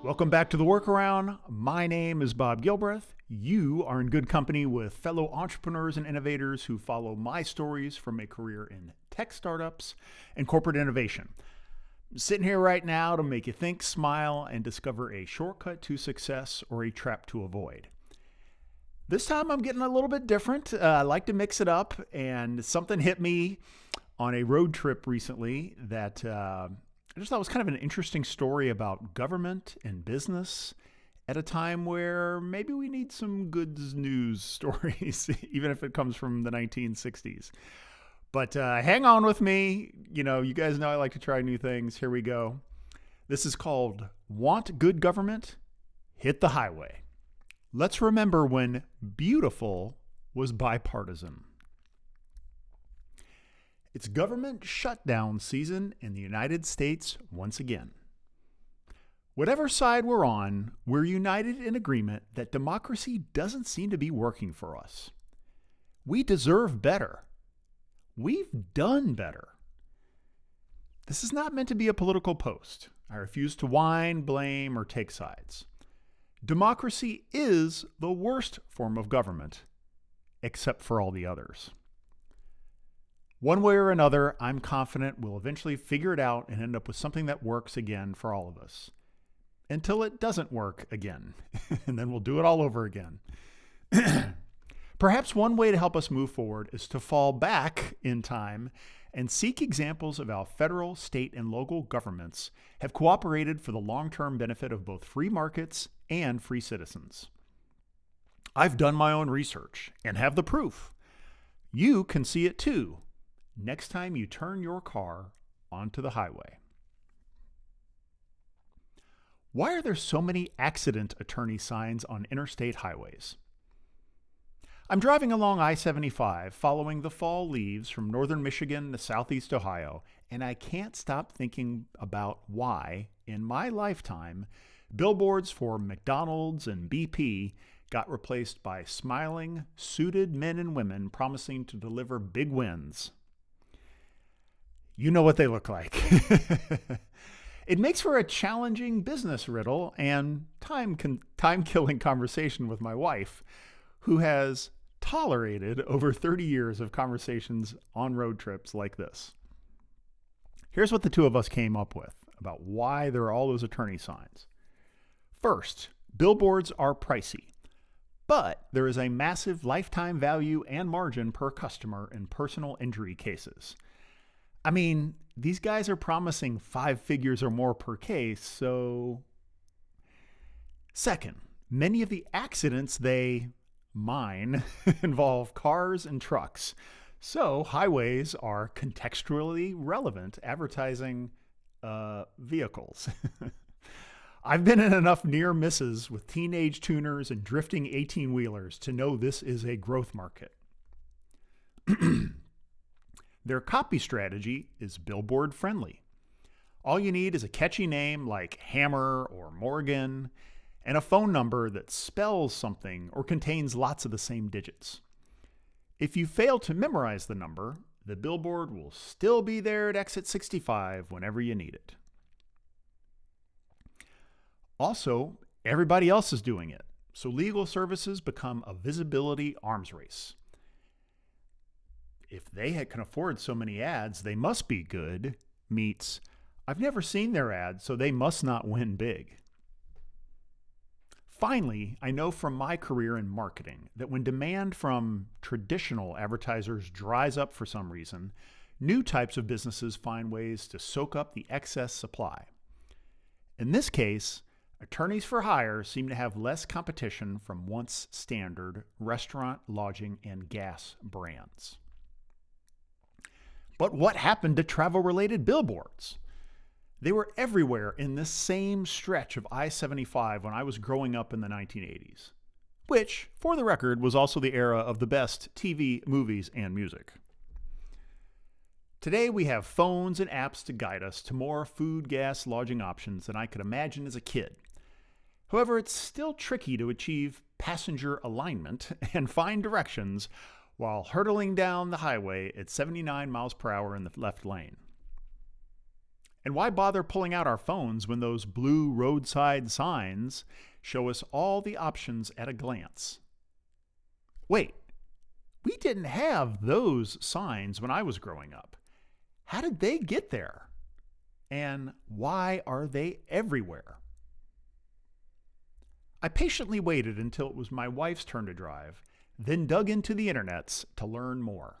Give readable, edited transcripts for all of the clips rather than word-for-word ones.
Welcome back to The Workaround. My name is Bob Gilbreth. You are in good company with fellow entrepreneurs and innovators who follow my stories from a career in tech startups and corporate innovation. I'm sitting here right now to make you think, smile, and discover a shortcut to success or a trap to avoid. This time I'm getting a little bit different. I like to mix it up, and something hit me on a road trip recently that I just thought was kind of an interesting story about government and business at a time where maybe we need some good news stories, even if it comes from the 1960s. But hang on with me. You guys know I like to try new things. Here we go. This is called Want Good Government? Hit the Highway. Let's remember when beautiful was bipartisan. It's government shutdown season in the United States once again. Whatever side we're on, we're united in agreement that democracy doesn't seem to be working for us. We deserve better. We've done better. This is not meant to be a political post. I refuse to whine, blame, or take sides. Democracy is the worst form of government, except for all the others. One way or another, I'm confident we'll eventually figure it out and end up with something that works again for all of us. Until it doesn't work again, and then we'll do it all over again. Perhaps one way to help us move forward is to fall back in time and seek examples of how federal, state, and local governments have cooperated for the long-term benefit of both free markets and free citizens. I've done my own research and have the proof. You can see it too next time you turn your car onto the highway. Why are there so many accident attorney signs on interstate highways? I'm driving along I-75 following the fall leaves from northern Michigan to southeast Ohio, and I can't stop thinking about why, in my lifetime, billboards for McDonald's and BP got replaced by smiling, suited men and women promising to deliver big wins. You know what they look like. It makes for a challenging business riddle and time-killing conversation with my wife, who has tolerated over 30 years of conversations on road trips like this. Here's what the two of us came up with about why there are all those attorney signs. First, billboards are pricey, but there is a massive lifetime value and margin per customer in personal injury cases. I mean, these guys are promising 5 figures or more per case, so... Second, many of the accidents they mine involve cars and trucks, so highways are contextually relevant advertising vehicles. I've been in enough near misses with teenage tuners and drifting 18-wheelers to know this is a growth market. Their copy strategy is billboard friendly. All you need is a catchy name like Hammer or Morgan and a phone number that spells something or contains lots of the same digits. If you fail to memorize the number, the billboard will still be there at exit 65 whenever you need it. Also, everybody else is doing it, so legal services become a visibility arms race. If they can afford so many ads, they must be good, meets, I've never seen their ads, so they must not win big. Finally, I know from my career in marketing that when demand from traditional advertisers dries up for some reason, new types of businesses find ways to soak up the excess supply. In this case, attorneys for hire seem to have less competition from once standard restaurant, lodging, and gas brands. But what happened to travel-related billboards? They were everywhere in this same stretch of I-75 when I was growing up in the 1980s, which, for the record, was also the era of the best TV, movies, and music. Today we have phones and apps to guide us to more food, gas, lodging options than I could imagine as a kid. However, it's still tricky to achieve passenger alignment and find directions while hurtling down the highway at 79 miles per hour in the left lane. And why bother pulling out our phones when those blue roadside signs show us all the options at a glance? Wait, we didn't have those signs when I was growing up. How did they get there? And why are they everywhere? I patiently waited until it was my wife's turn to drive, then dug into the internets to learn more.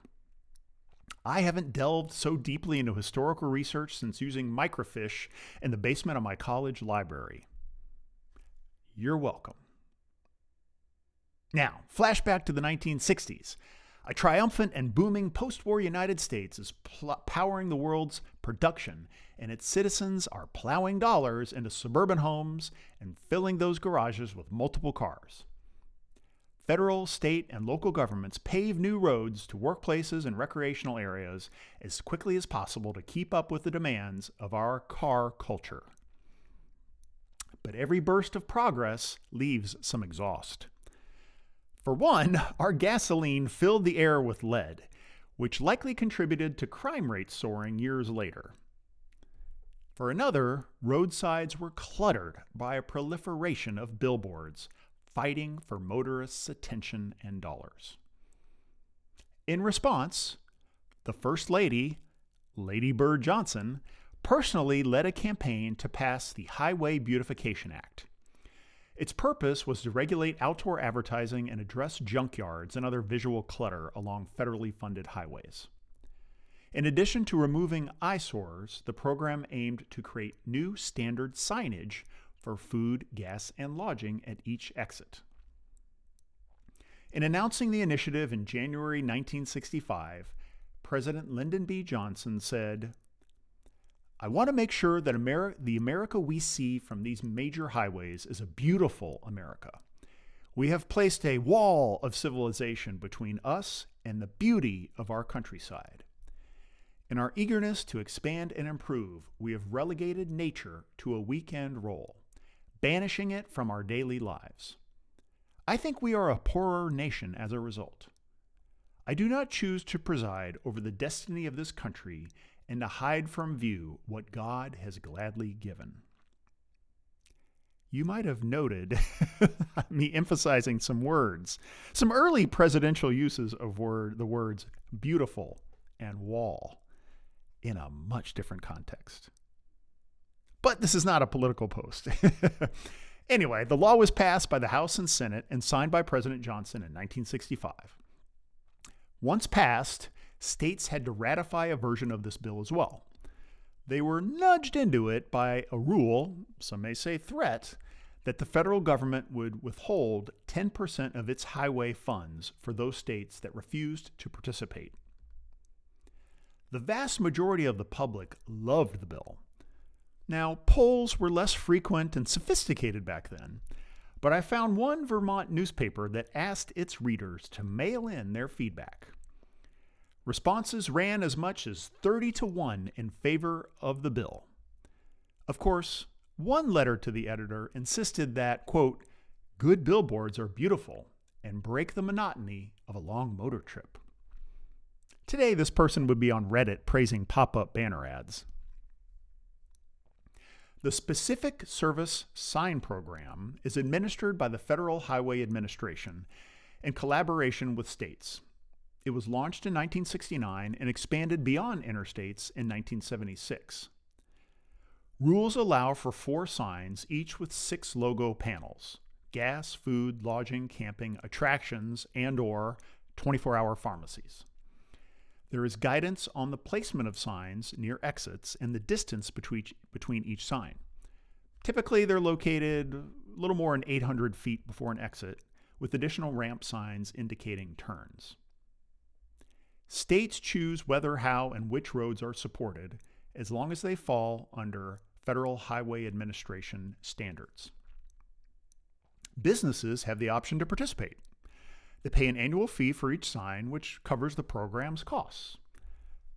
I haven't delved so deeply into historical research since using microfiche in the basement of my college library. You're welcome. Now, flashback to the 1960s. A triumphant and booming post-war United States is powering the world's production, and its citizens are plowing dollars into suburban homes and filling those garages with multiple cars. Federal, state, and local governments pave new roads to workplaces and recreational areas as quickly as possible to keep up with the demands of our car culture. But every burst of progress leaves some exhaust. For one, our gasoline filled the air with lead, which likely contributed to crime rates soaring years later. For another, roadsides were cluttered by a proliferation of billboards, fighting for motorists' attention and dollars. In response, the First Lady, Lady Bird Johnson, personally led a campaign to pass the Highway Beautification Act. Its purpose was to regulate outdoor advertising and address junkyards and other visual clutter along federally funded highways. In addition to removing eyesores, the program aimed to create new standard signage for food, gas, and lodging at each exit. In announcing the initiative in January 1965, President Lyndon B. Johnson said, "I want to make sure that the America we see from these major highways is a beautiful America. We have placed a wall of civilization between us and the beauty of our countryside. In our eagerness to expand and improve, we have relegated nature to a weekend role, banishing it from our daily lives. I think we are a poorer nation as a result. I do not choose to preside over the destiny of this country and to hide from view what God has gladly given." You might have noted me emphasizing some words, some early presidential uses of the words beautiful and wall in a much different context. But this is not a political post. Anyway, the law was passed by the House and Senate and signed by President Johnson in 1965. Once passed, states had to ratify a version of this bill as well. They were nudged into it by a rule, some may say threat, that the federal government would withhold 10% of its highway funds for those states that refused to participate. The vast majority of the public loved the bill. Now, polls were less frequent and sophisticated back then, but I found one Vermont newspaper that asked its readers to mail in their feedback. Responses ran as much as 30-1 in favor of the bill. Of course, one letter to the editor insisted that, quote, "good billboards are beautiful and break the monotony of a long motor trip." Today, this person would be on Reddit praising pop-up banner ads. The Specific Service Sign Program is administered by the Federal Highway Administration in collaboration with states. It was launched in 1969 and expanded beyond interstates in 1976. Rules allow for 4 signs, each with 6 logo panels: gas, food, lodging, camping, attractions, and/or 24-hour pharmacies. There is guidance on the placement of signs near exits and the distance between each sign. Typically, they're located a little more than 800 feet before an exit, with additional ramp signs indicating turns. States choose whether, how, and which roads are supported, as long as they fall under Federal Highway Administration standards. Businesses have the option to participate. They pay an annual fee for each sign, which covers the program's costs.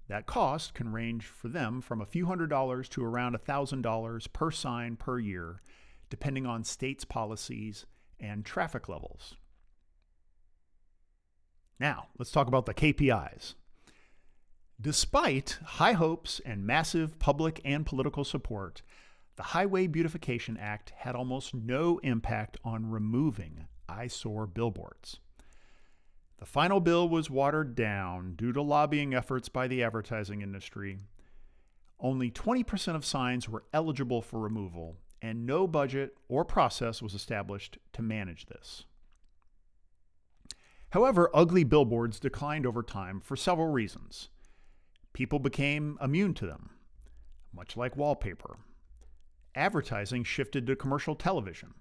That cost can range for them from a few $100s to around $1,000 per sign per year, depending on states' policies and traffic levels. Now, let's talk about the KPIs. Despite high hopes and massive public and political support, the Highway Beautification Act had almost no impact on removing eyesore billboards. The final bill was watered down due to lobbying efforts by the advertising industry. Only 20% of signs were eligible for removal, and no budget or process was established to manage this. However, ugly billboards declined over time for several reasons. People became immune to them, much like wallpaper. Advertising shifted to commercial television.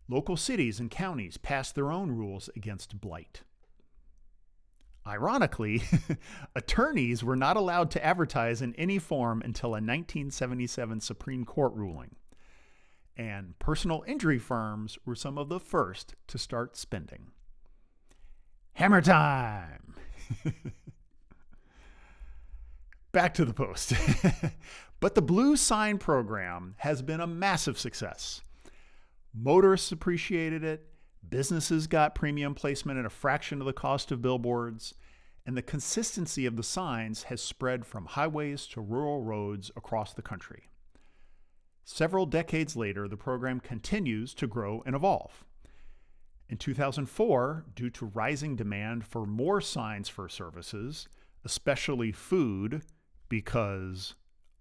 Local cities and counties passed their own rules against blight. Ironically, attorneys were not allowed to advertise in any form until a 1977 Supreme Court ruling. And personal injury firms were some of the first to start spending. Hammer time! Back to the Post. But the Blue Sign program has been a massive success. Motorists appreciated it, businesses got premium placement at a fraction of the cost of billboards, and the consistency of the signs has spread from highways to rural roads across the country. Several decades later, the program continues to grow and evolve. In 2004, due to rising demand for more signs for services, especially food, because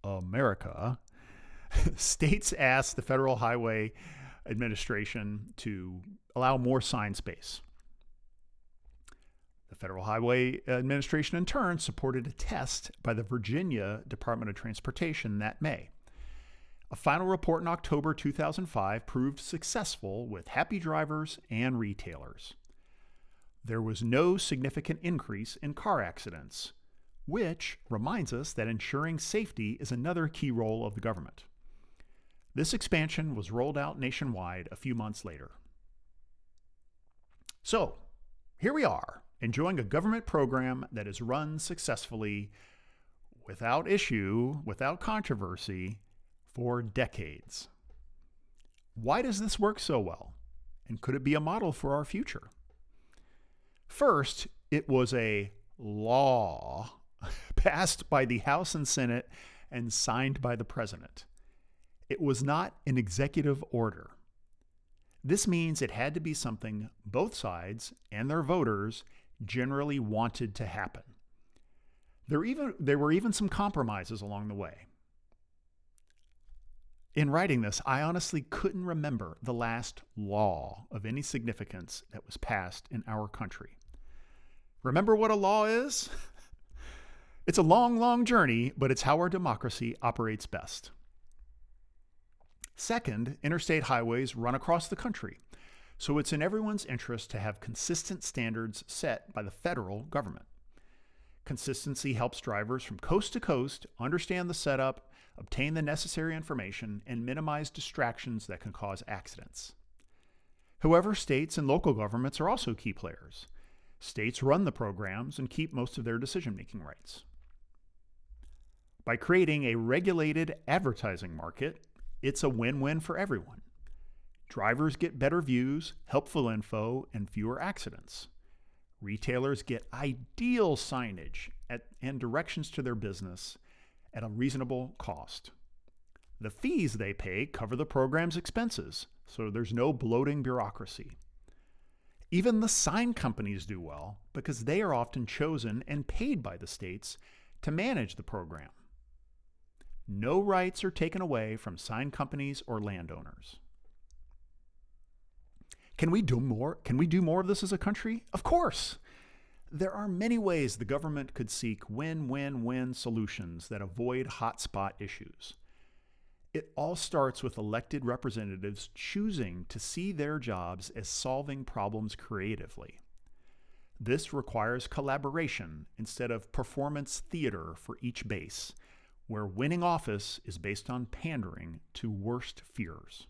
America, states asked the Federal Highway Administration to allow more sign space. The Federal Highway Administration, in turn, supported a test by the Virginia Department of Transportation that May. A final report in October 2005 proved successful with happy drivers and retailers. There was no significant increase in car accidents, which reminds us that ensuring safety is another key role of the government. This expansion was rolled out nationwide a few months later. So, here we are, enjoying a government program that is run successfully, without issue, without controversy, for decades. Why does this work so well? And could it be a model for our future? First, it was a law passed by the House and Senate and signed by the President. It was not an executive order. This means it had to be something both sides and their voters generally wanted to happen. There were even some compromises along the way. In writing this, I honestly couldn't remember the last law of any significance that was passed in our country. Remember what a law is? It's a long, long journey, but it's how our democracy operates best. Second, interstate highways run across the country, so it's in everyone's interest to have consistent standards set by the federal government. Consistency helps drivers from coast to coast understand the setup, obtain the necessary information, and minimize distractions that can cause accidents. However, states and local governments are also key players. States run the programs and keep most of their decision-making rights. By creating a regulated advertising market, it's a win-win for everyone. Drivers get better views, helpful info, and fewer accidents. Retailers get ideal signage and directions to their business at a reasonable cost. The fees they pay cover the program's expenses, so there's no bloating bureaucracy. Even the sign companies do well because they are often chosen and paid by the states to manage the program. No rights are taken away from sign companies or landowners. Can we do more? Can we do more of this as a country? Of course. There are many ways the government could seek win-win-win solutions that avoid hotspot issues. It all starts with elected representatives choosing to see their jobs as solving problems creatively. This requires collaboration instead of performance theater for each base, where winning office is based on pandering to worst fears.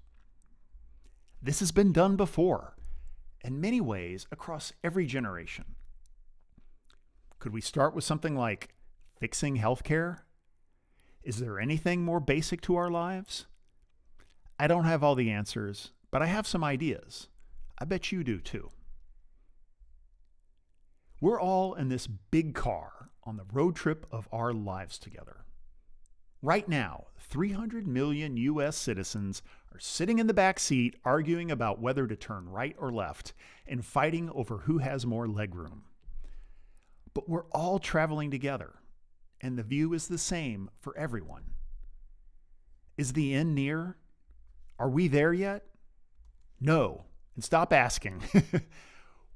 This has been done before, in many ways across every generation. Could we start with something like fixing healthcare? Is there anything more basic to our lives? I don't have all the answers, but I have some ideas. I bet you do too. We're all in this big car on the road trip of our lives together. Right now, 300 million U.S. citizens are sitting in the back seat arguing about whether to turn right or left and fighting over who has more legroom. But we're all traveling together, and the view is the same for everyone. Is the end near? Are we there yet? No, and stop asking.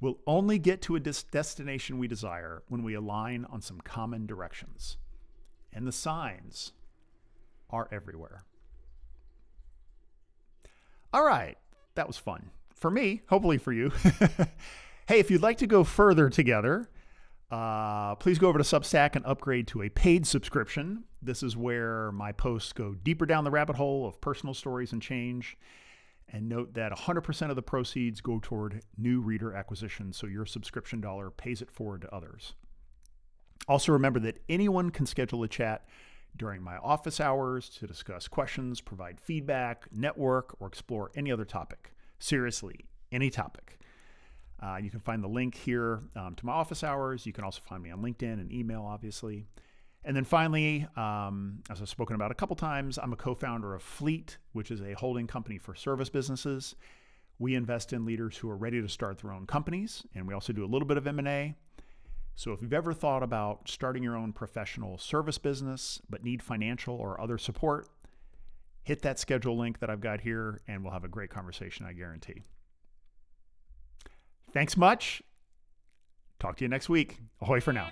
We'll only get to a destination we desire when we align on some common directions. And the signs are everywhere. All right, that was fun. For me, hopefully for you. Hey, if you'd like to go further together, please go over to Substack and upgrade to a paid subscription. This is where my posts go deeper down the rabbit hole of personal stories and change. And note that 100% of the proceeds go toward new reader acquisition, so your subscription dollar pays it forward to others. Also remember that anyone can schedule a chat during my office hours to discuss questions, provide feedback, network, or explore any other topic. Seriously, any topic. You can find the link here to my office hours. You can also find me on LinkedIn and email, obviously. And then finally, as I've spoken about a couple times, I'm a co-founder of Fleet, which is a holding company for service businesses. We invest in leaders who are ready to start their own companies, and we also do a little bit of M&A. So if you've ever thought about starting your own professional service business but need financial or other support, hit that schedule link that I've got here, and we'll have a great conversation, I guarantee. Thanks much. Talk to you next week. Ahoy for now.